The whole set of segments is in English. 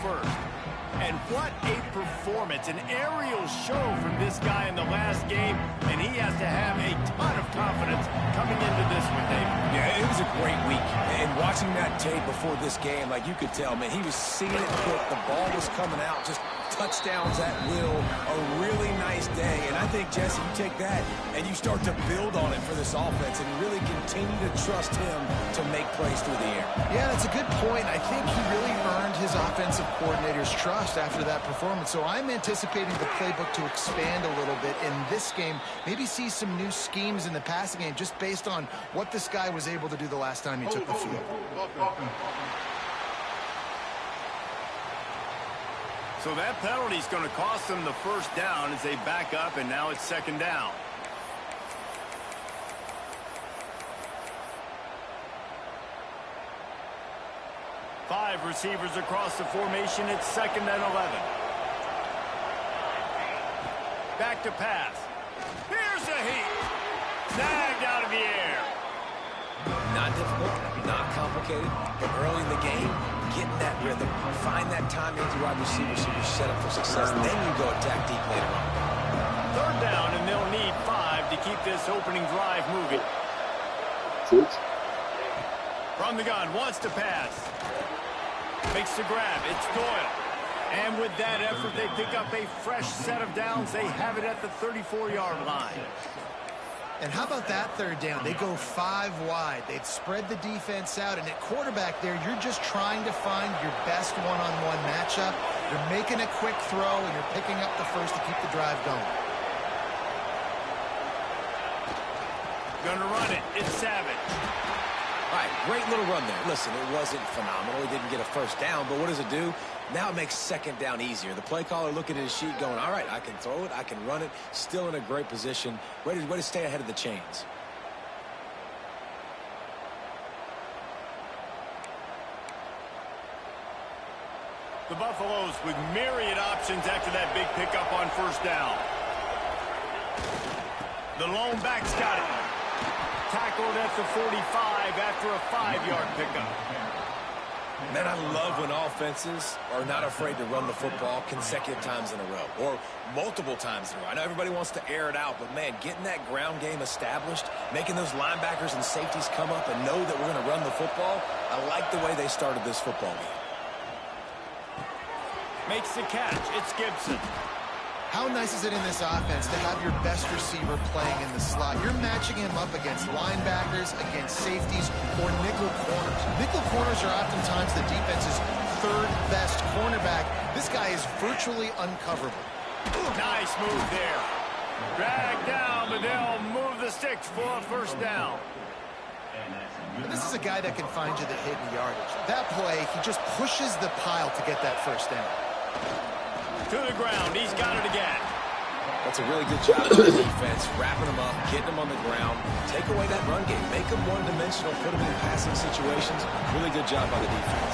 first. And what a performance, an aerial show from this guy in the last game, and he has to have a ton of confidence coming into this one, David. Yeah, it was a great week. And watching that tape before this game, like you could tell, man, he was seeing it quick. The ball was coming out, just touchdowns at will. A really nice day. And I think, Jesse, you take that and you start to build on it for this offense and really continue to trust him to make plays through the air. Yeah, that's a good point. I think he really earned his offensive coordinator's trust after that performance. So I'm anticipating the playbook to expand a little bit in this game. Maybe see some new schemes in the passing game just based on what this guy was able to do the last time he took the field. So that penalty is going to cost them the first down as they back up, and now it's second down. Five receivers across the formation. It's second and 11. Back to pass. Here's a heat. Snagged out of the air. Not difficult, not complicated, but early in the game, getting that rhythm, find that timing with your wide receiver so you're set up for success. Then you go attack deep later on. Third down, and they'll need 5 to keep this opening drive moving. From the gun, wants to pass. Makes the grab. It's Doyle. And with that effort, they pick up a fresh set of downs. They have it at the 34-yard line. And how about that third down? They go 5 wide. They'd spread the defense out. And at quarterback there, you're just trying to find your best one-on-one matchup. You're making a quick throw, and you're picking up the first to keep the drive going. Gonna run it. It's Savage. All right, great little run there. Listen, it wasn't phenomenal. He didn't get a first down, but what does it do? Now it makes second down easier. The play caller looking at his sheet going, all right, I can throw it, I can run it, still in a great position, ready to stay ahead of the chains. The Buffaloes with myriad options after that big pickup on first down. The lone back's got it. Tackled at the 45 after a 5-yard pickup. Man, I love when offenses are not afraid to run the football consecutive times in a row or multiple times in a row. I know everybody wants to air it out, but, man, getting that ground game established, making those linebackers and safeties come up and know that we're going to run the football, I like the way they started this football game. Makes the catch. It's Gibson. How nice is it in this offense to have your best receiver playing in the slot? You're matching him up against linebackers, against safeties, or nickel corners. Nickel corners are oftentimes the defense's third best cornerback. This guy is virtually uncoverable. Nice move there. Drag down, but they'll move the sticks for a first down. And this is a guy that can find you the hidden yardage. That play, he just pushes the pile to get that first down. To the ground. He's got it again. That's a really good job by the defense, wrapping them up, getting them on the ground. Take away that run game. Make them one-dimensional, put them in passing situations. Really good job by the defense.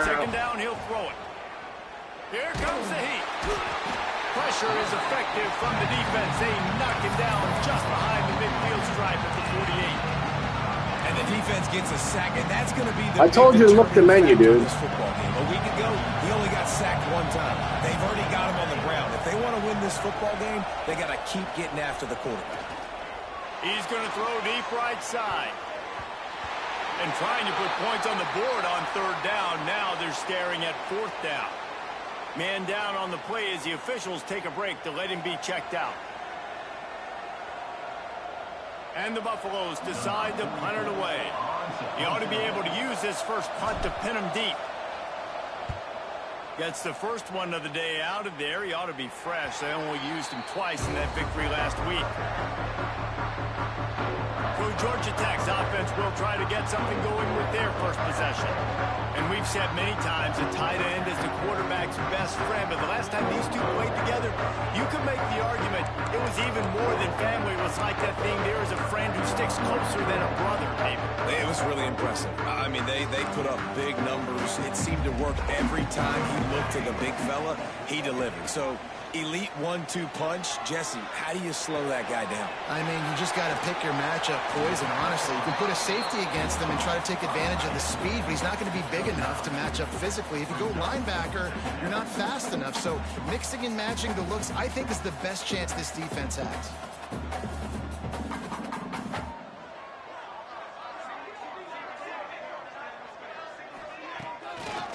Second down, he'll throw it. Here comes the heat. Pressure is effective from the defense. They knock him down just behind the midfield stripe at the 48. And the defense gets a sack, and that's going to be the I told you to look the menu, dude. This football game. A week ago, he only got sacked 1 time. They've already got him on the ground. If they want to win this football game, they got to keep getting after the quarterback. He's going to throw deep right side. And trying to put points on the board on third down. Now they're staring at fourth down. Man down on the play as the officials take a break to let him be checked out. And the Buffaloes decide to punt it away. He ought to be able to use this first punt to pin him deep. Gets the first one of the day out of there. He ought to be fresh. They only used him twice in that victory last week. So Georgia Tech's offense will try to get something going with their first possession. And we've said many times a tight end is the quarterback's best friend. But the last time these two played together, you could make the argument it was even more than family. It was like that thing there is a friend who sticks closer than a brother, maybe. It was really impressive. I mean, they put up big numbers. It seemed to work every time he looked to the big fella. He delivered. So elite 1-2 punch. Jesse, how do you slow that guy down? I mean, you just got to pick your matchup poison, honestly. You can put a safety against him and try to take advantage of the speed, but he's not going to be big enough to match up physically. If you go linebacker, you're not fast enough. So mixing and matching the looks, I think, is the best chance this defense has.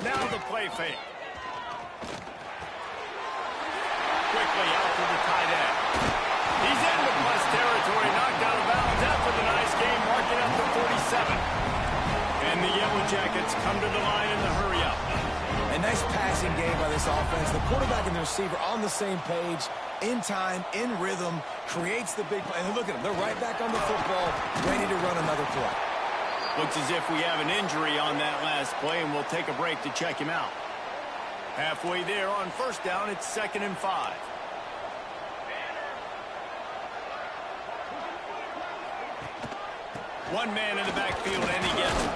Now the play fake. Quickly out to the tight end. He's into plus territory, knocked out of bounds after the nice game, marking up to 47. And the Yellow Jackets come to the line in the hurry-up. A nice passing game by this offense. The quarterback and the receiver on the same page, in time, in rhythm, creates the big play. And look at them. They're right back on the football, ready to run another play. Looks as if we have an injury on that last play, and we'll take a break to check him out. Halfway there on first down, it's 2nd and 5. One man in the backfield, and he gets it.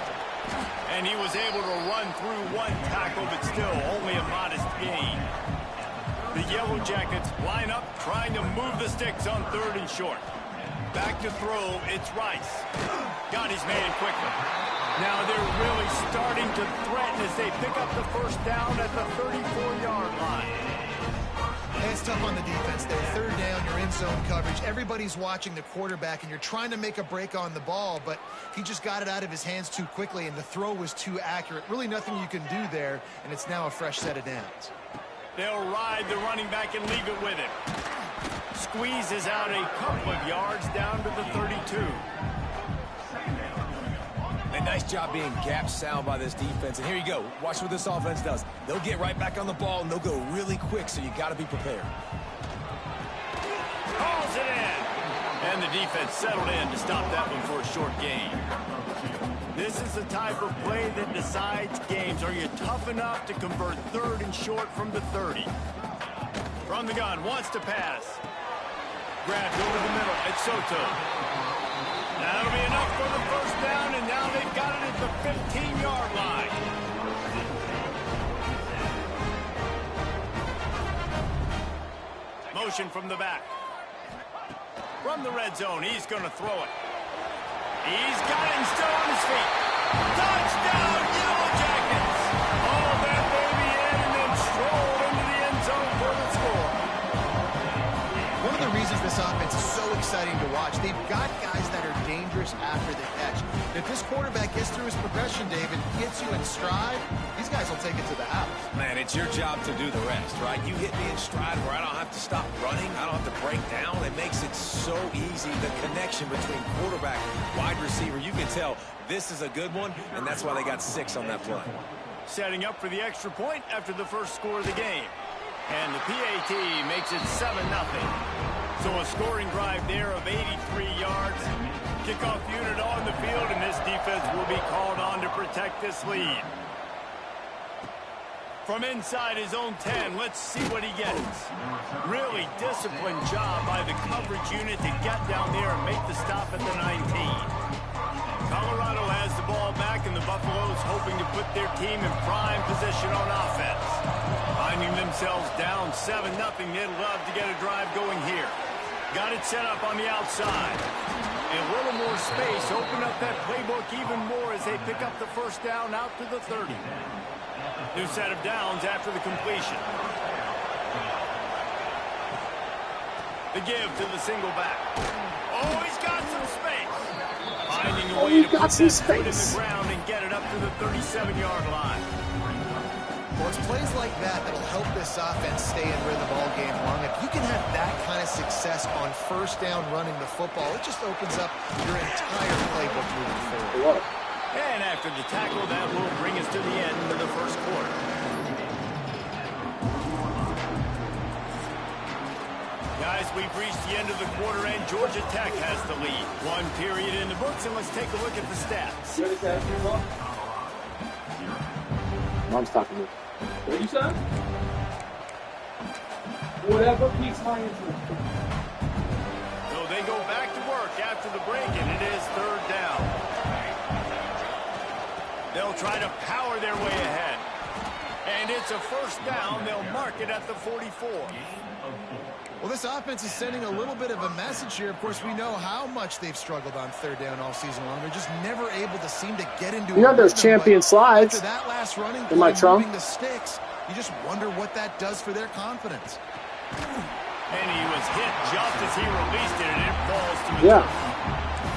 And he was able to run through one tackle, but still only a modest gain. The Yellow Jackets line up, trying to move the sticks on 3rd and short. Back to throw, it's Rice. Got his man quickly. Now they're really starting to threaten as they pick up the first down at the 34-yard line. Hey, it's tough on the defense there. 3rd down, you're in zone coverage. Everybody's watching the quarterback, and you're trying to make a break on the ball, but he just got it out of his hands too quickly, and the throw was too accurate. Really nothing you can do there, and it's now a fresh set of downs. They'll ride the running back and leave it with him. Squeezes out a couple of yards down to the 32. A nice job being gap sound by this defense. And here you go. Watch what this offense does. They'll get right back on the ball, and they'll go really quick, so you got to be prepared. Calls it in. And the defense settled in to stop that one for a short gain. This is the type of play that decides games. Are you tough enough to convert 3rd and short from the 30? From the gun, wants to pass. Grabbed over the middle. It's Soto. That'll be enough for the first down, and now they've got it at the 15-yard line. Motion from the back. From the red zone, he's going to throw it. He's got it and still on his feet. Touchdown, Yellow Jackets! All that baby in and then stroll into the end zone for the score. One of the reasons this offense is so exciting to watch, they've got guys that are dangerous after the catch. If this quarterback gets through his progression, David, gets you in stride, these guys will take it to the house. Man, it's your job to do the rest, right? You hit me in stride where I don't have to stop running. I don't have to break down. It makes it so easy. The connection between quarterback, wide receiver, you can tell this is a good one, and that's why they got 6 on that play. Setting up for the extra point after the first score of the game. And the PAT makes it 7-0. So a scoring drive there of 83 yards. Kickoff unit on the field, and this defense will be called on to protect this lead. From inside his own 10, let's see what he gets. Really disciplined job by the coverage unit to get down there and make the stop at the 19. Colorado has the ball back, and the Buffaloes hoping to put their team in prime position on offense. Finding themselves down 7-0, they'd love to get a drive going here. Got it set up on the outside. A little more space, open up that playbook even more as they pick up the first down out to the 30. New set of downs after the completion. The give to the single back. Oh, he's got some space. Finding a way to put that foot in the ground and get it up to the 37-yard line. Well, it's plays like that that'll help this offense stay in rhythm all game long. If you can have that kind of success on first down running the football, it just opens up your entire playbook moving forward. And after the tackle, that will bring us to the end of the first quarter. Guys, we've reached the end of the quarter, and Georgia Tech has the lead. 1 period in the books, and let's take a look at the stats. Mom's talking to me. What you said? Whatever piques my interest. So they go back to work after the break, and it is 3rd down. They'll try to power their way ahead. And it's a first down. They'll mark it at the 44. Well, this offense is sending a little bit of a message here. Of course, we know how much they've struggled on third down all season long. They're just never able to seem to get into You know those champion slides after that last running in my trunk? moving the sticks, you just wonder what that does for their confidence. And he was hit just as he released it, and it falls to the Yeah.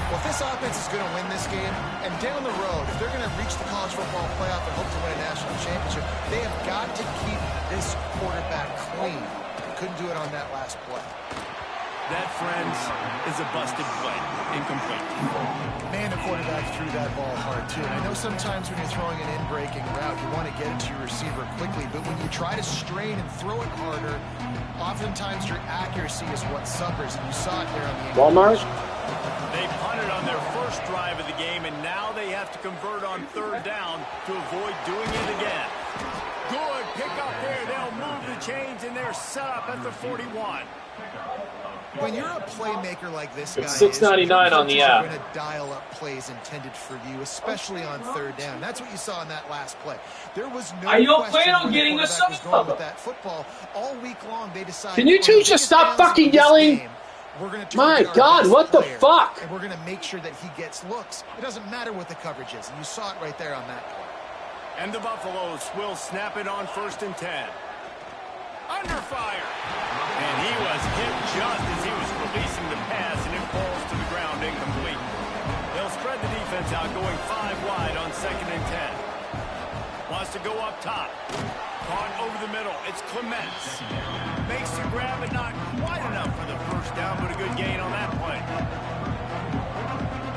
Well, if this offense is going to win this game, and down the road, if they're going to reach the college football playoff and hope to win a national championship, they have got to keep this quarterback clean. Couldn't do it on that last play. That, friends, is a busted play. Incomplete. Man, the quarterback threw that ball hard, too. And I know sometimes when you're throwing an in-breaking route, you want to get it to your receiver quickly. But when you try to strain and throw it harder, oftentimes your accuracy is what suffers. And you saw it there on the Walmart? They punted on their first drive of the game, and now they have to convert on third down to avoid doing it again. Good pick up there. They'll move the chains, and they're set up at the 41. When you're a playmaker like this guy, It's $6.99 on the app. You're going to dial up plays intended for you, especially on third down. That's what you saw in that last play. There was no Are you question planning on where the getting a quarterback was sub? going with that football. All week long, they decided. Can you two just stop fucking yelling? My God, what the fuck? And we're going to make sure that he gets looks. It doesn't matter what the coverage is, and you saw it right there on that play. And the Buffaloes will snap it on 1st and 10. Under fire. And he was hit just as he was releasing the pass, and it falls to the ground incomplete. They'll spread the defense out, going 5 wide on 2nd and 10. Wants to go up top. Caught over the middle. It's Clements. Makes the grab, but not quite enough for the first down, but a good gain on that play.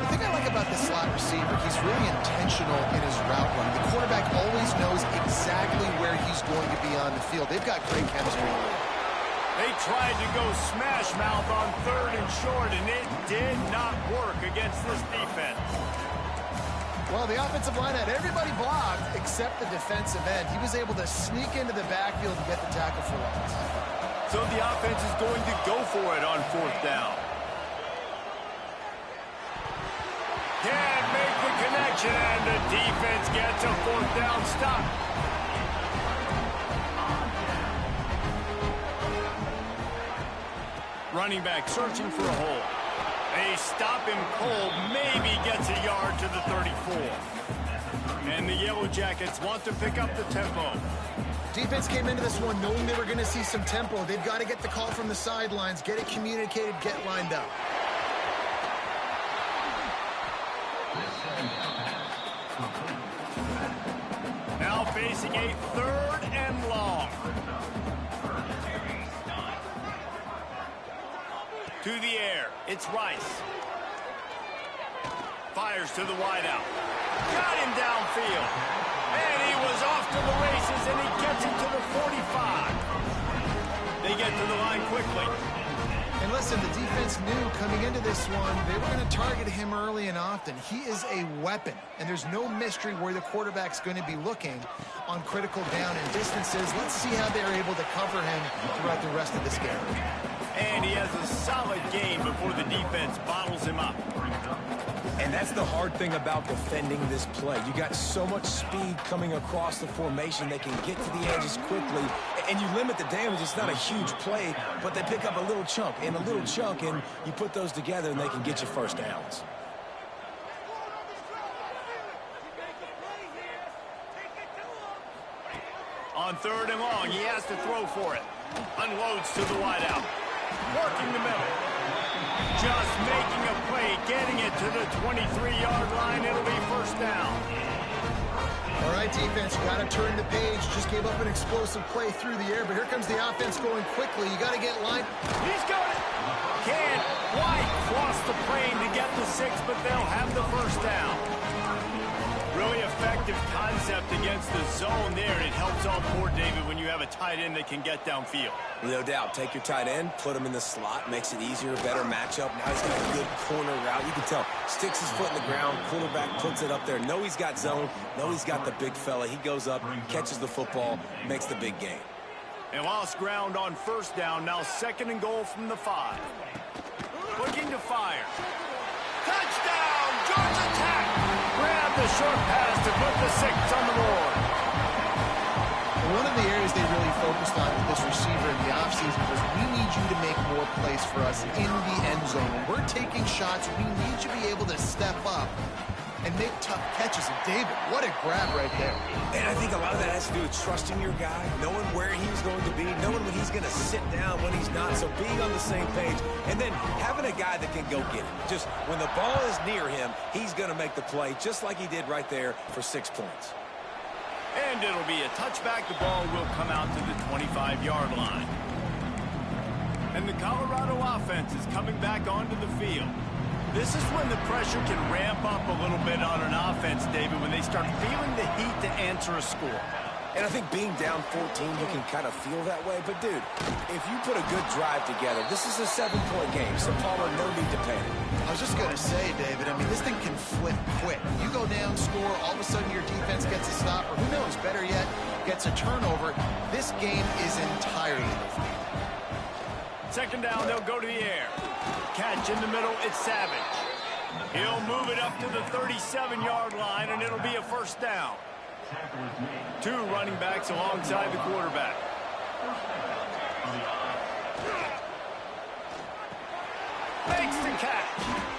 The thing I like about this slot receiver, he's really intentional in his route run. The quarterback always knows exactly where he's going to be on the field. They've got great chemistry. They tried to go smash mouth on 3rd and short, and it did not work against this defense. Well, the offensive line had everybody blocked except the defensive end. He was able to sneak into the backfield and get the tackle for loss. So the offense is going to go for it on 4th down. Can't make the connection, and the defense gets a 4th down stop. Running back searching for a hole. They stop him cold, maybe gets a yard to the 34. And the Yellow Jackets want to pick up the tempo. Defense came into this one knowing they were going to see some tempo. They've got to get the call from the sidelines, get it communicated, get lined up. Now facing a 3rd and long. To the air, it's Rice. Fires to the wideout. Got him downfield. And he was off to the races, and he gets it to the 45. They get to the line quickly. And listen, the defense knew coming into this one, they were going to target him early and often. He is a weapon, and there's no mystery where the quarterback's going to be looking on critical down and distances. Let's see how they're able to cover him throughout the rest of this game. And he has a solid gain before the defense bottles him up. And that's the hard thing about defending this play. You got so much speed coming across the formation. They can get to the edges quickly, and you limit the damage. It's not a huge play, but they pick up a little chunk and a little chunk, and you put those together, and they can get you first downs. On 3rd and long, he has to throw for it. Unloads to the wideout. Working the middle. Just making a play, getting it to the 23-yard line. It'll be first down. All right, defense, you got to turn the page. Just gave up an explosive play through the air, but here comes the offense going quickly. You got to get lined. He's got it. Can't quite cross the plane to get the 6, but they'll have the first down. Really effective concept against the zone there. It helps on board, David, when you have a tight end that can get downfield. No doubt. Take your tight end, put him in the slot, makes it easier, better matchup. Now he's got a good corner route. You can tell. Sticks his foot in the ground, quarterback puts it up there. Know he's got zone, know he's got the big fella. He goes up, catches the football, makes the big game. And lost ground on first down. Now 2nd and goal from the 5. Looking to fire. Touchdown, Georgia Tech. Grab the short pass to put the 6 on the board. One of the offseason was, we need you to make more plays for us in the end zone. When we're taking shots, we need you to be able to step up and make tough catches. And David, what a grab right there. And I think a lot of that has to do with trusting your guy, knowing where he's going to be, knowing when he's going to sit down, when he's not, so being on the same page, and then having a guy that can go get it. Just when the ball is near him, he's going to make the play, just like he did right there for 6 points. And it'll be a touchback. The ball will come out to the 25-yard line. And the Colorado offense is coming back onto the field. This is when the pressure can ramp up a little bit on an offense, David, when they start feeling the heat to answer a score. And I think being down 14, you can kind of feel that way. But, dude, if you put a good drive together, this is a 7-point game, so Palmer, no need to panic. I was just going to say, David, I mean, this thing can flip quick. You go down, score, all of a sudden your defense gets a stop, or who knows, better yet, gets a turnover. This game is entirely different. Second down, they'll go to the air. Catch in the middle, it's Savage. He'll move it up to the 37-yard line, and it'll be a first down. 2 running backs alongside the quarterback. Makes the catch.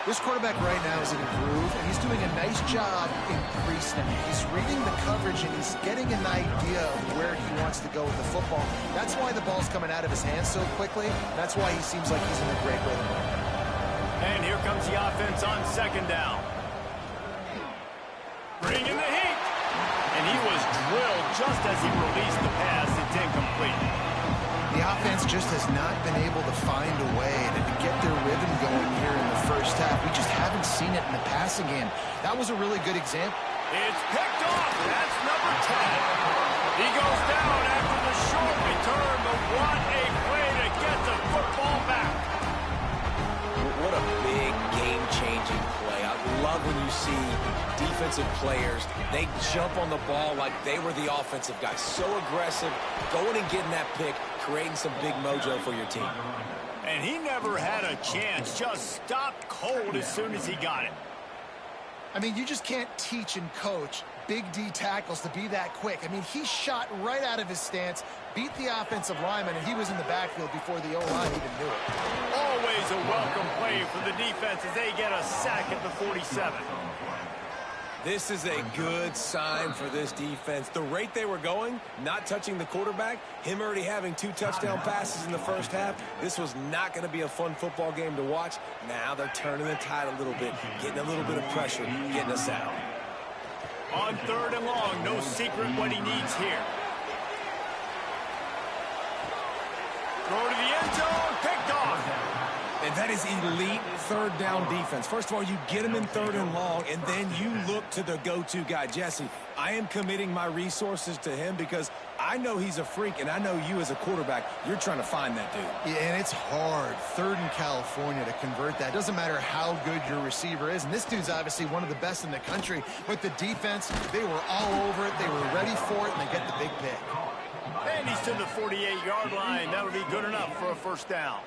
This quarterback right now is in a groove, and he's doing a nice job in pre-snap. He's reading the coverage, and he's getting an idea of where he wants to go with the football. That's why the ball's coming out of his hands so quickly. That's why he seems like he's in a great rhythm. And here comes the offense on second down. Bringing the heat. And he was drilled just as he released the pass. It's incomplete. The offense just has not been able to find a way to get their rhythm going here in the first half. We just haven't seen it in the passing game. That was a really good example. It's picked off. That's number 10. He goes down after the short return, but what a play to get the football back. What a big game-changing play. I love when you see defensive players, they jump on the ball like they were the offensive guys. So aggressive, going and getting that pick, creating some big mojo for your team. And he never had a chance, just stopped cold as soon as he got it. I mean, you just can't teach and coach big D tackles to be that quick. I mean, he shot right out of his stance, beat the offensive lineman, and he was in the backfield before the O-line even knew it. Always a welcome play for the defense as they get a sack at the 47. This is a good sign for this defense. The rate they were going, not touching the quarterback, him already having 2 touchdown passes in the first half, this was not going to be a fun football game to watch. Now they're turning the tide a little bit, getting a little bit of pressure, getting us out. On 3rd and long, no secret what he needs here. Throw to the end zone, picked off. And that is elite 3rd down defense. First of all, you get him in 3rd and long, and then you look to the go-to guy. Jesse, I am committing my resources to him because I know he's a freak, and I know you as a quarterback, you're trying to find that dude. Yeah, and it's hard, 3rd in California, to convert that. Doesn't matter how good your receiver is, and this dude's obviously one of the best in the country. But the defense, they were all over it, they were ready for it, and they get the big pick. And he's to the 48-yard line. That'll be good enough for a first down.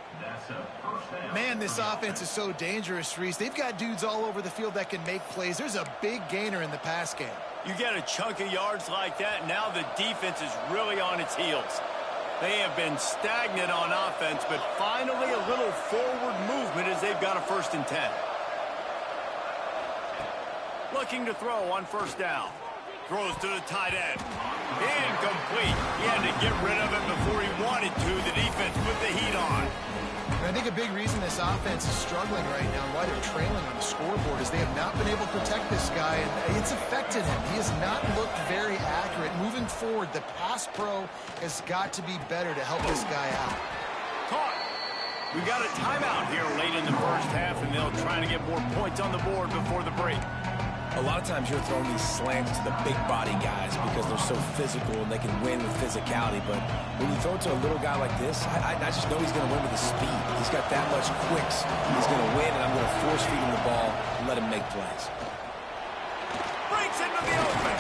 Man, this offense is so dangerous, Reese. They've got dudes all over the field that can make plays. There's a big gainer in the pass game. You get a chunk of yards like that, now the defense is really on its heels. They have been stagnant on offense, but finally a little forward movement as they've got a 1st and 10. Looking to throw on 1st down. Throws to the tight end. Incomplete. He had to get rid of it before he wanted to. The defense put the heat on. And I think a big reason this offense is struggling right now and why they're trailing on the scoreboard is they have not been able to protect this guy, and it's affected him. He has not looked very accurate. Moving forward, the pass pro has got to be better to help this guy out. Caught. We got a timeout here late in the first half, and they'll try to get more points on the board before the break. A lot of times you're throwing these slants to the big body guys because they're so physical and they can win with physicality. But when you throw it to a little guy like this, I just know he's going to win with his speed. He's got that much quicks. He's going to win, and I'm going to force feed him the ball and let him make plays. Breaks into the open.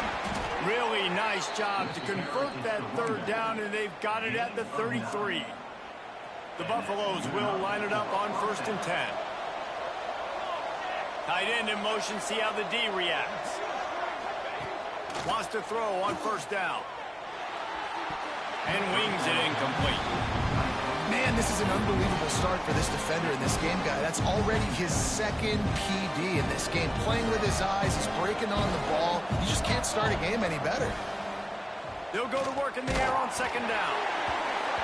Really nice job to convert that 3rd down, and they've got it at the 33. The Buffaloes will line it up on 1st and 10. Tight end in motion, see how the D reacts. Wants to throw on 1st down. And wings it incomplete. And this is an unbelievable start for this defender in this game, guy. That's already his second PD in this game. Playing with his eyes, he's breaking on the ball. You just can't start a game any better. They'll go to work in the air on second down.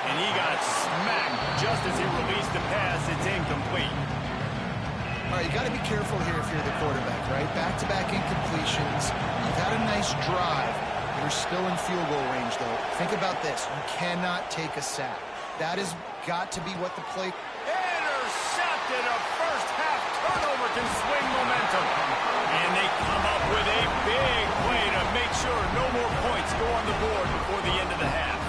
And he got smacked just as he released the pass. It's incomplete. All right, you got to be careful here if you're the quarterback, right? Back-to-back incompletions. You've had a nice drive. You're still in field goal range, though. Think about this. You cannot take a sack. That has got to be what the play... Intercepted. A first-half turnover can swing momentum. And they come up with a big play to make sure no more points go on the board before the end of the half.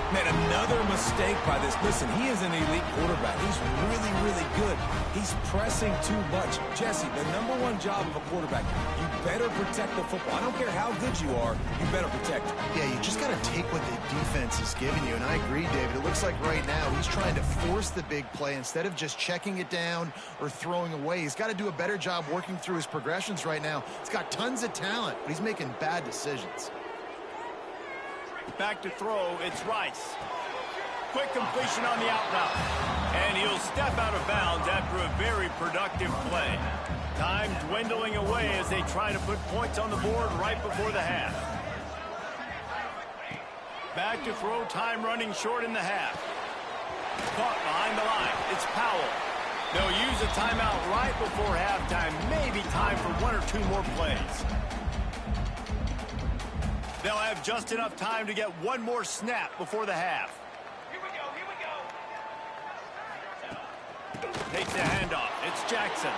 Man, another mistake by this. Listen, he is an elite quarterback. He's really, really good. He's pressing too much. Jesse, the #1 job of a quarterback, you better protect the football. I don't care how good you are, you better protect it. Yeah, you just got to take what the defense is giving you, and I agree, David. It looks like right now he's trying to force the big play instead of just checking it down or throwing away. He's got to do a better job working through his progressions right now. He's got tons of talent, but he's making bad decisions. Back to throw, it's Rice. Quick completion on the out route. And he'll step out of bounds after a very productive play. Time dwindling away as they try to put points on the board right before the half. Back to throw, time running short in the half. Caught behind the line, it's Powell. They'll use a timeout right before halftime. Maybe time for 1 or 2 more plays. They'll have just enough time to get 1 more snap before the half. Here we go. Takes the handoff. It's Jackson.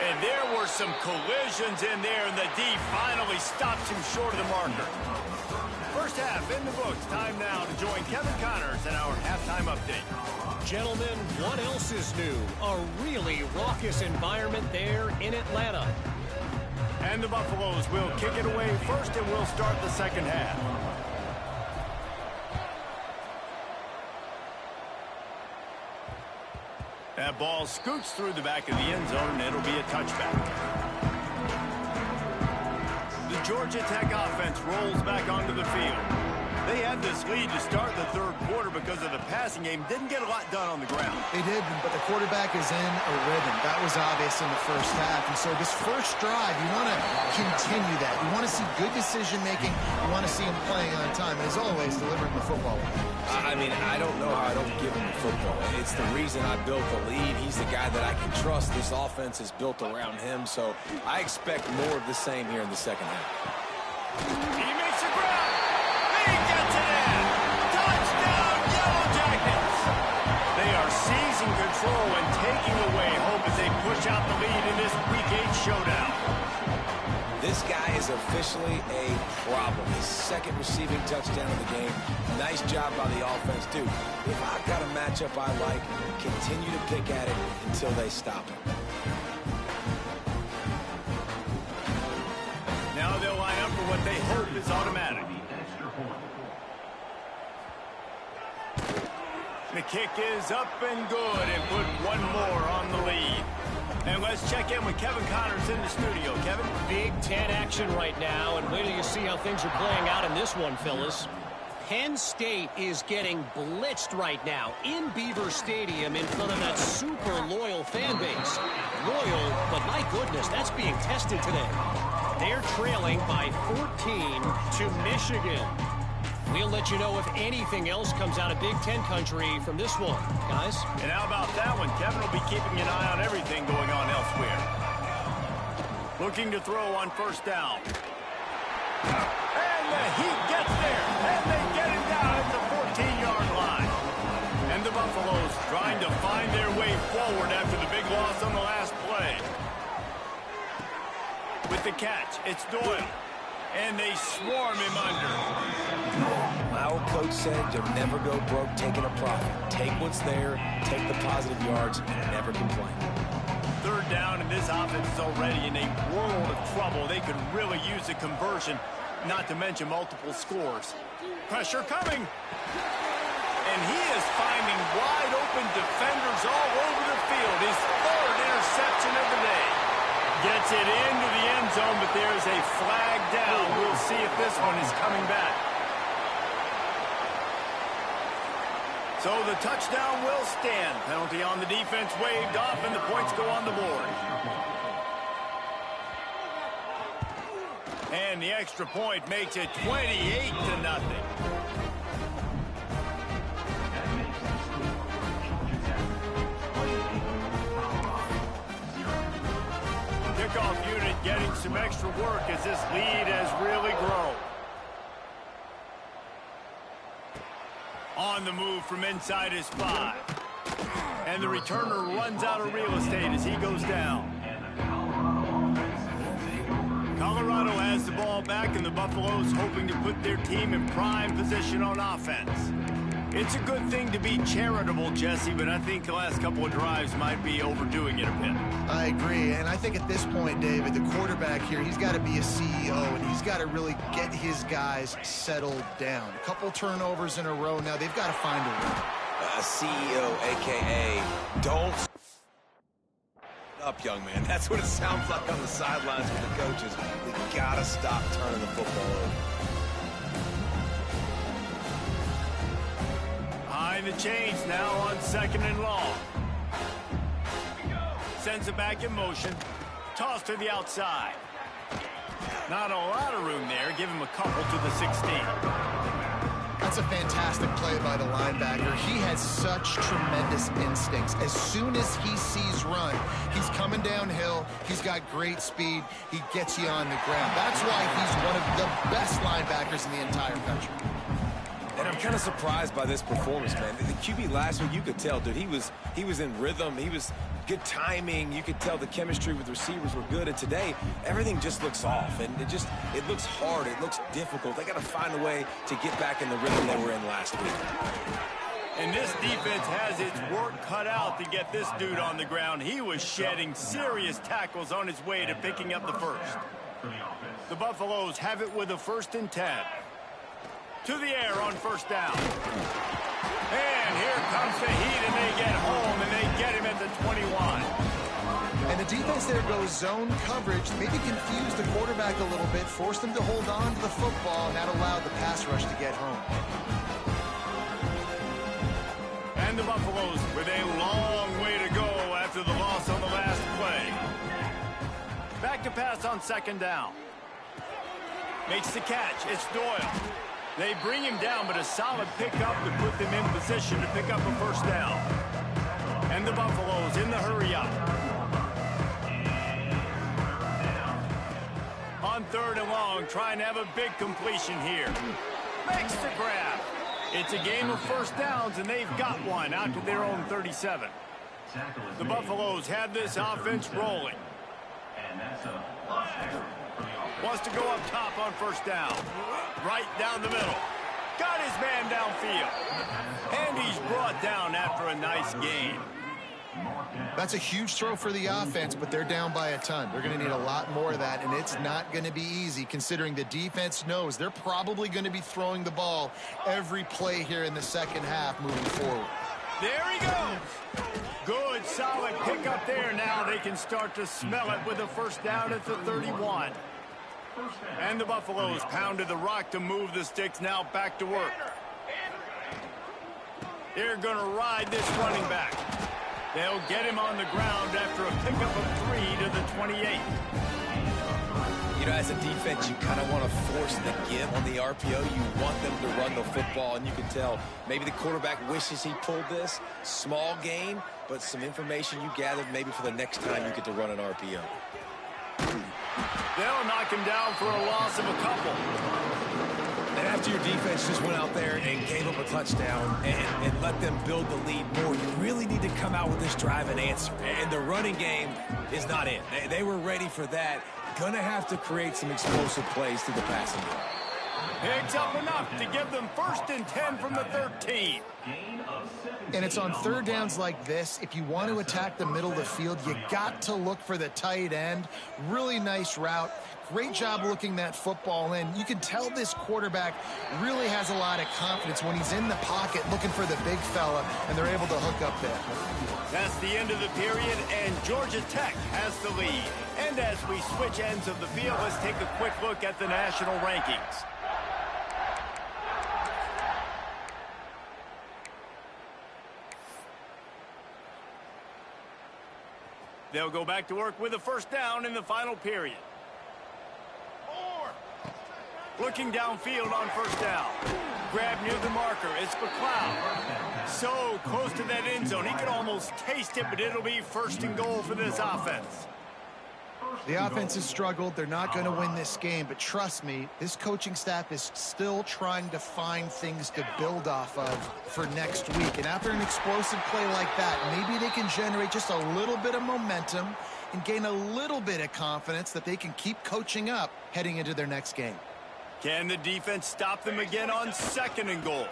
And there were some collisions in there, and the D finally stops him short of the marker. First half in the books. Time now to join Kevin Connors in our halftime update. Gentlemen, what else is new? A really raucous environment there in Atlanta. And the Buffaloes will kick it away first, and we'll start the second half. That ball scoots through the back of the end zone, and it'll be a touchback. The Georgia Tech offense rolls back onto the field. They had this lead to start the third quarter because of the passing game. Didn't get a lot done on the ground. They did, but the quarterback is in a rhythm. That was obvious in the first half. And so this first drive, you want to continue that. You want to see good decision-making. You want to see him playing on time. And as always, delivering the football. I mean, I don't know how I don't give him the football. It's the reason I built the lead. He's the guy that I can trust. This offense is built around him. So I expect more of the same here in the second half. He makes a grab. He gets it in. Touchdown, Yellow Jackets. They are seizing control and taking away hope as they push out the lead in this Week 8 showdown. This guy is officially a problem. His second receiving touchdown of the game. Nice job by the offense, too. If I've got a matchup I like, continue to pick at it until they stop it. Now they'll line up for what they hope is automatic. The kick is up and good, and put 1 more on the lead. And let's check in with Kevin Connors in the studio. Kevin? Big Ten action right now, and wait till you see how things are playing out in this one, Phyllis. Penn State is getting blitzed right now in Beaver Stadium in front of that super loyal fan base. Loyal, but my goodness, that's being tested today. They're trailing by 14 to Michigan. We'll let you know if anything else comes out of Big Ten country from this one, guys. And how about that one? Kevin will be keeping an eye on everything going on elsewhere. Looking to throw on first down. And the Heat gets there. And they get him down at the 14-yard line. And the Buffaloes trying to find their way forward after the big loss on the last play. With the catch, it's Doyle. And they swarm him under. My old coach said you'll never go broke taking a profit. Take what's there, take the positive yards, and never complain. Third down, and this offense is already in a world of trouble. They could really use a conversion, not to mention multiple scores. Pressure coming. And he is finding wide open defenders all over the field. His 3rd interception of the day. Gets it into the end zone, but there is a flag down. We'll see if this one is coming back. So the touchdown will stand. Penalty on the defense waved off, and the points go on the board. And the extra point makes it 28-0. Kickoff unit getting some extra work as this lead has really grown. On the move from inside his 5. And the returner runs out of real estate as he goes down. Colorado has the ball back, and the Buffaloes hoping to put their team in prime position on offense. It's a good thing to be charitable, Jesse, but I think the last couple of drives might be overdoing it a bit. I agree, and I think at this point, David, the quarterback here, he's got to be a CEO, and he's got to really get his guys settled down. A couple turnovers in a row now. They've got to find a way. A CEO, a.k.a. don't up, young man. That's what it sounds like on the sidelines with the coaches. We got to stop turning the football over. Behind the chains now on 2nd and long. Sends it back in motion. Toss to the outside. Not a lot of room there. Give him a couple to the 16. That's a fantastic play by the linebacker. He has such tremendous instincts. As soon as he sees run, he's coming downhill. He's got great speed. He gets you on the ground. That's why he's one of the best linebackers in the entire country. And I'm kind of surprised by this performance, man. The QB last week, you could tell, dude, he was in rhythm. He was good timing. You could tell the chemistry with receivers were good. And today, everything just looks off. And it looks hard. It looks difficult. They got to find a way to get back in the rhythm they were in last week. And this defense has its work cut out to get this dude on the ground. He was shedding serious tackles on his way to picking up the first. The Buffaloes have it with a 1st and 10. To the air on 1st down. And here comes the heat, and they get home, and they get him at the 21. And the defense there goes zone coverage, maybe confused the quarterback a little bit, forced him to hold on to the football, and that allowed the pass rush to get home. And the Buffaloes with a long way to go after the loss on the last play. Back to pass on 2nd down. Makes the catch. It's Doyle. They bring him down, but a solid pickup to put them in position to pick up a 1st down. And the Buffaloes in the hurry-up. On 3rd and long, trying to have a big completion here. Makes the grab. It's a game of 1st downs, and they've got one out to their own 37. The Buffaloes have this offense rolling. Wants to go up top on 1st down. Right down the middle. Got his man downfield. And he's brought down after a nice gain. That's a huge throw for the offense, but they're down by a ton. They're going to need a lot more of that, and it's not going to be easy considering the defense knows they're probably going to be throwing the ball every play here in the 2nd half moving forward. There he goes. Good, solid pickup there. Now they can start to smell it with a 1st down at the 31. And the Buffaloes pounded the rock to move the sticks. Now back to work. They're going to ride this running back. They'll get him on the ground after a pickup of 3 to the 28. You know, as a defense, you kind of want to force the give on the RPO. You want them to run the football, and you can tell maybe the quarterback wishes he pulled this. Small gain, but some information you gathered maybe for the next time you get to run an RPO. They'll knock him down for a loss of a couple. And after your defense just went out there and gave up a touchdown and let them build the lead more, you really need to come out with this drive and answer. And the running game is not in. They were ready for that. Gonna have to create some explosive plays through the passing game. Picks up enough to give them 1st and 10 from the 13. And it's on 3rd downs like this. If you want to attack the middle of the field, you got to look for the tight end. Really nice route. Great job looking that football in. You can tell this quarterback really has a lot of confidence when he's in the pocket looking for the big fella, and they're able to hook up there. That's the end of the period, and Georgia Tech has the lead. And as we switch ends of the field, let's take a quick look at the national rankings. They'll go back to work with a first down in the final period. Looking downfield on first down. Grab near the marker. It's Pcfl. So close to that end zone. He could almost taste it, but it'll be first and goal for this offense. The offense has struggled. They're not going to win this game, but trust me, this coaching staff is still trying to find things to build off of for next week. And after an explosive play like that, maybe they can generate just a little bit of momentum and gain a little bit of confidence that they can keep coaching up heading into their next game. Can the defense stop them again on second and goal?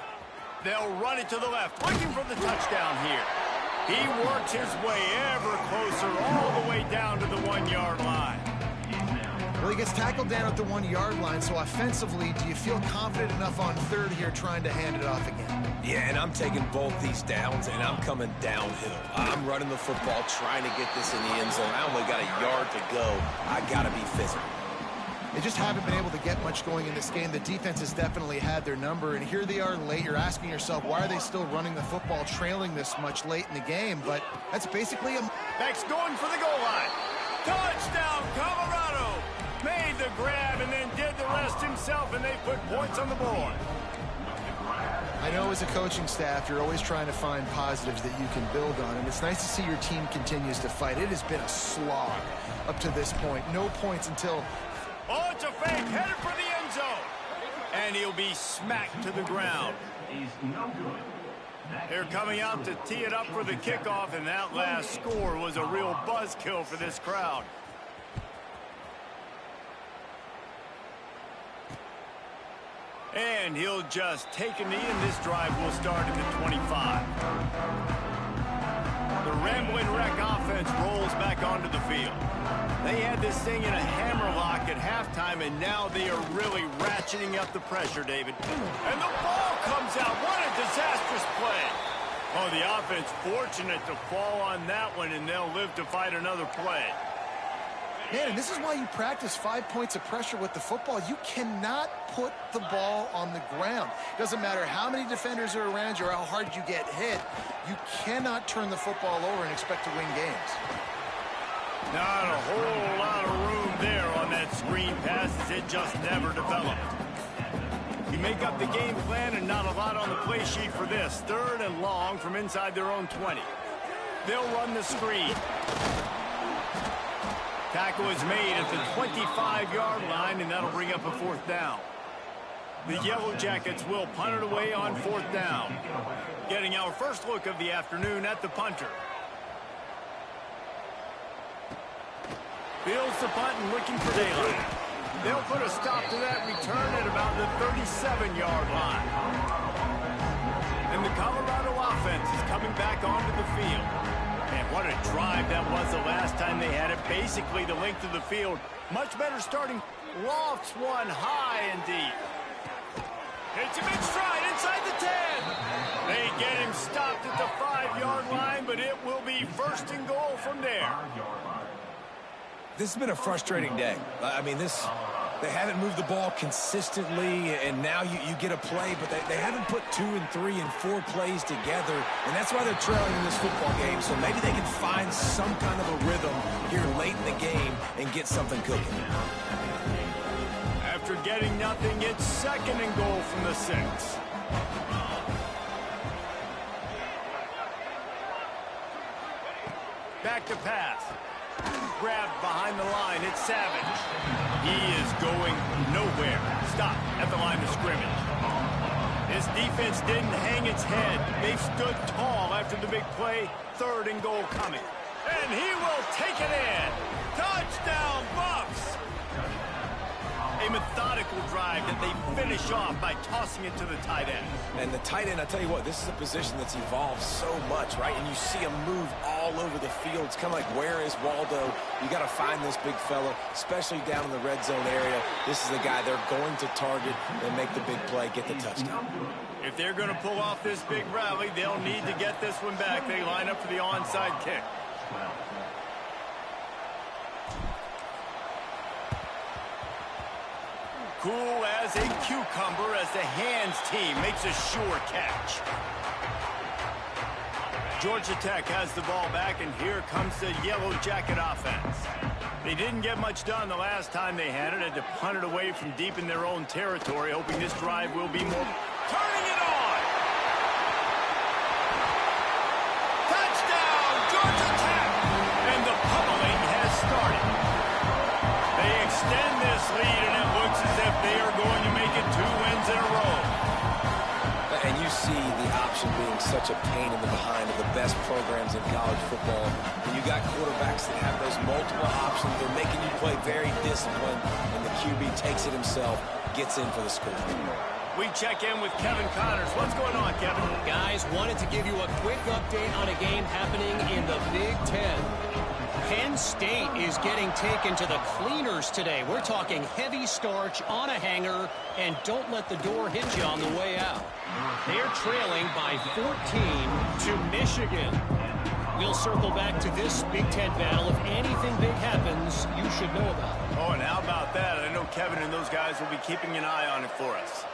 They'll run it to the left, looking for the touchdown here. He works his way ever closer all the way down to the 1-yard line. Well, he gets tackled down at the 1-yard line, so offensively, do you feel confident enough on third here trying to hand it off again? Yeah, and I'm taking both these downs, and I'm coming downhill. I'm running the football, trying to get this in the end zone. I only got a yard to go. I got to be physical. They just haven't been able to get much going in this game. The defense has definitely had their number, and here they are late. You're asking yourself, why are they still running the football, trailing this much late in the game? But that's basically a... Max going for the goal line. Touchdown, Colorado! Made the grab and then did the rest himself, and they put points on the board. I know as a coaching staff, you're always trying to find positives that you can build on, and it's nice to see your team continues to fight. It has been a slog up to this point. No points until... Oh, it's a fake, headed for the end zone. And he'll be smacked to the ground. They're coming out to tee it up for the kickoff, and that last score was a real buzzkill for this crowd. And he'll just take a knee, and this drive will start at the 25. The Rambling Wreck offense rolls back onto the field. They had this thing in a hammerlock at halftime, and now they are really ratcheting up the pressure, David. And the ball comes out. What a disastrous play. Oh, the offense fortunate to fall on that one, and they'll live to fight another play. Man, and this is why you practice 5 points of pressure with the football. You cannot put the ball on the ground. Doesn't matter how many defenders are around you or how hard you get hit. You cannot turn the football over and expect to win games. Not a whole lot of room there on that screen pass, as it just never developed. You make up the game plan and not a lot on the play sheet for this. Third and long from inside their own 20. They'll run the screen. Tackle is made at the 25-yard line, and that'll bring up a fourth down. The Yellow Jackets will punt it away on fourth down. Getting our first look of the afternoon at the punter. Fields the punt and looking for daylight. They'll put a stop to that return at about the 37-yard line. And the Colorado offense is coming back onto the field. And what a drive that was the last time they had it. Basically the length of the field. Much better starting. Lofts one high and deep. Hits him in stride inside the 10. They get him stopped at the 5-yard line, but it will be first and goal from there. This has been a frustrating day. I mean, they haven't moved the ball consistently, and now you get a play, but they haven't put 2 and 3 and 4 plays together, and that's why they're trailing in this football game. So maybe they can find some kind of a rhythm here late in the game and get something cooking. After getting nothing, it's second and goal from the 6. Back to pass. Grabbed behind the line. It's Savage. He is going nowhere. Stop at the line of scrimmage. This defense didn't hang its head. They stood tall after the big play. Third and goal coming. And he will take it in. Touchdown, Buffs! A methodical drive that they finish off by tossing it to the tight end. And the tight end, I tell you what, this is a position that's evolved so much, right? And you see him move all over the field. It's kind of like, where is Waldo? You got to find this big fella, especially down in the red zone area. This is the guy they're going to target and make the big play, get the touchdown. If they're going to pull off this big rally, they'll need to get this one back. They line up for the onside kick. Cool as a cucumber as the hands team makes a sure catch. Georgia Tech has the ball back, and here comes the Yellow Jacket offense. They didn't get much done the last time they had it. Had to punt it away from deep in their own territory, hoping this drive will be more. Turning it on! Touchdown, Georgia Tech! And the pummeling has started. They extend this lead, and it looks as if they are going to make it 2 wins in a row. And you see the option being such a pain in the behind of the best programs in college football. When you got quarterbacks that have those multiple options, they're making you play very disciplined, and the QB takes it himself, gets in for the score. We check in with Kevin Connors. What's going on, Kevin? Guys, wanted to give you a quick update on a game happening in the Big Ten. Penn State is getting taken to the cleaners today. We're talking heavy starch on a hanger, and don't let the door hit you on the way out. They're trailing by 14 to Michigan. We'll circle back to this Big Ten battle. If anything big happens, you should know about it. Oh, and how about that? I know Kevin and those guys will be keeping an eye on it for us.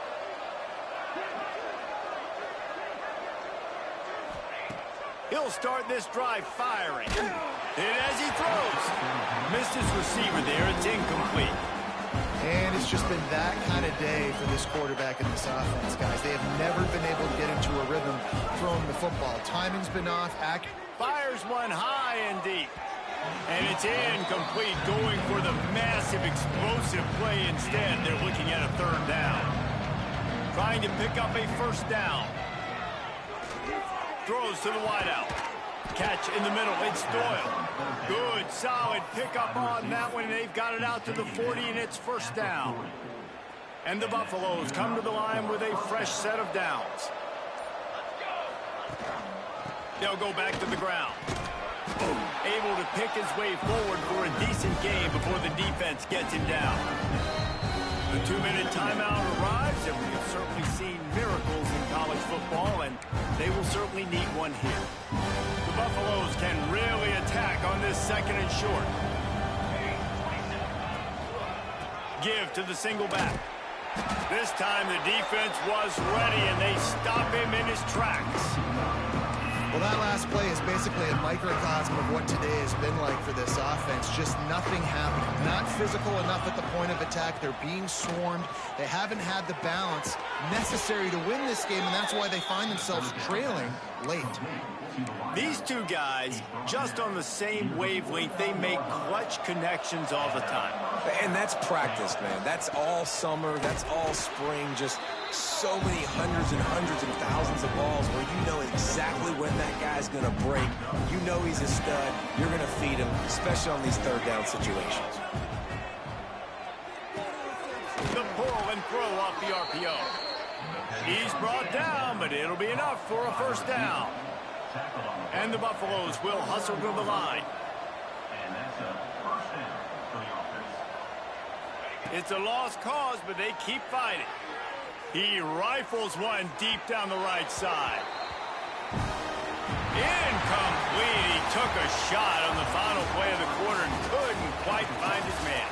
He'll start this drive firing. And as he throws, missed his receiver there. It's incomplete. And it's just been that kind of day for this quarterback in this offense, guys. They have never been able to get into a rhythm throwing the football. Timing's been off. Fires one high and deep. And it's incomplete, going for the massive, explosive play instead. They're looking at a 3rd down. Trying to pick up a 1st down. Throws to the wideout. Catch in the middle. It's Doyle. Good, solid pickup on that one. They've got it out to the 40, and it's 1st down. And the Buffaloes come to the line with a fresh set of downs. They'll go back to the ground. Able to pick his way forward for a decent game before the defense gets him down. The 2-minute timeout arrives, and we've certainly seen miracles in college football, and they will certainly need one here. The Buffaloes can really attack on this 2nd and short. Give to the single back. This time the defense was ready, and they stop him in his tracks. Well, that last play is basically a microcosm of what today has been like for this offense. Just nothing happening. Not physical enough at the point of attack. They're being swarmed. They haven't had the balance necessary to win this game, and that's why they find themselves trailing late. These two guys, just on the same wavelength, they make clutch connections all the time. And that's practice, man. That's all summer. That's all spring. Just so many hundreds and thousands of balls where you know exactly when that guy's going to break. You know he's a stud. You're going to feed him, especially on these 3rd down situations. The pull and throw off the RPO. He's brought down, but it'll be enough for a 1st down. And the Buffaloes will hustle to the line. It's a lost cause, but they keep fighting. He rifles one deep down the right side. Incomplete. He took a shot on the final play of the quarter and couldn't quite find his man.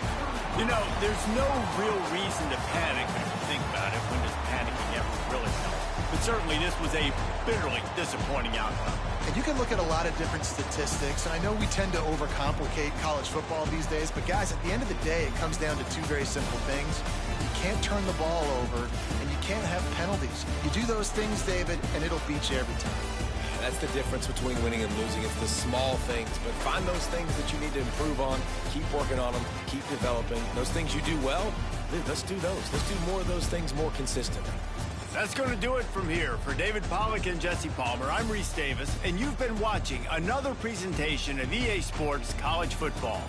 You know, there's no real reason to panic when you think about it. When does panicking ever really help? But certainly this was a bitterly disappointing outcome. And you can look at a lot of different statistics, and I know we tend to overcomplicate college football these days, but guys, at the end of the day, it comes down to 2 very simple things. You can't turn the ball over, and you can't have penalties. You do those things, David, and it'll beat you every time. That's the difference between winning and losing. It's the small things, but find those things that you need to improve on. Keep working on them. Keep developing. Those things you do well, let's do those. Let's do more of those things more consistently. That's going to do it from here. For David Pollack and Jesse Palmer, I'm Reese Davis, and you've been watching another presentation of EA Sports College Football.